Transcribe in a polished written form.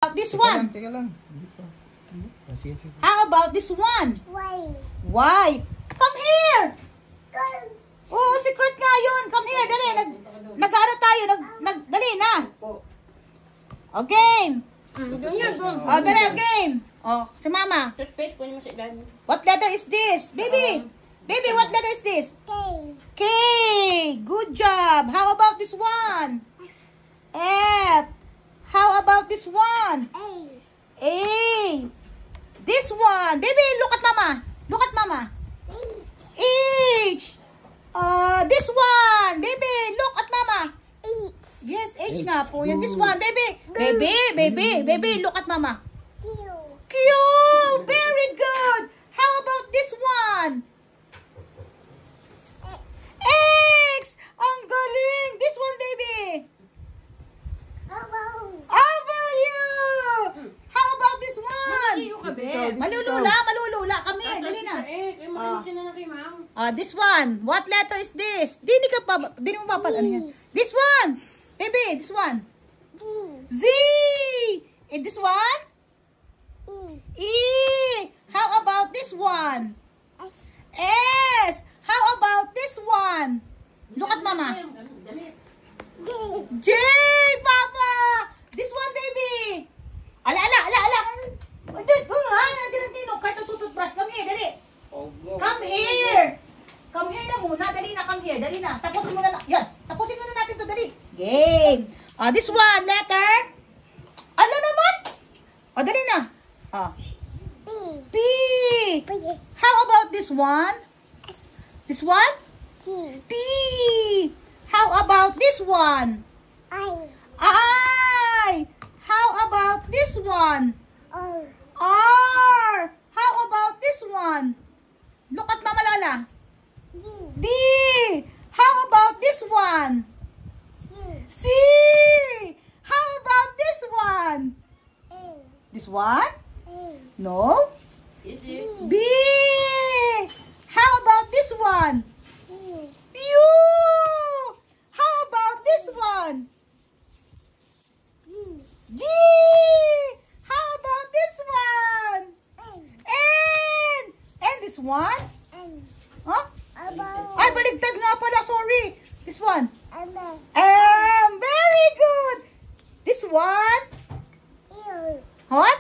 This one. Teka lang. How about this one? Why? Why? Come here. Oh, secret nga yun. Come here, dali. Nag-ano tayo. Dali na. O, game. O, dali, game. O, si mama. What letter is this? Baby. Baby, what letter is this? K. Good job. How about this one? F. How about this one? A. This one. Baby, look at mama. Look at mama. H. This one. Baby, look at mama. Yes, H nga po. Yan, this one. Baby. Baby, look at mama. Q. Very good. How about this one? X. Ang galing. This one, baby. How about you? How about this one? Malulula. Come here, dali na. This one. What letter is this? Di mo pa ano yan. This one. Baby, this one. Z. And this one? E. How about this one? S. How about this one? Look at mama. J. Papa. This one, baby. Ala. Kahit natututbrush. Come here, dali. Come here. Come here na muna. Dali na, come here. Dali na. Tapusin mo na. Yan. Tapusin mo na natin to. Dali. Game. This one, letter. Ala naman. Dali na. P. How about this one? This one? T. How about this one? I. How about this one? R. How about this one? Look at Mama Lola. D. How about this one? C. How about this one? This one? No? B. How about this one? U. How about this one? G. How about this one? N. And this one? Huh? Ay, baligtad nga pala. Sorry. This one? Very good. This one? What?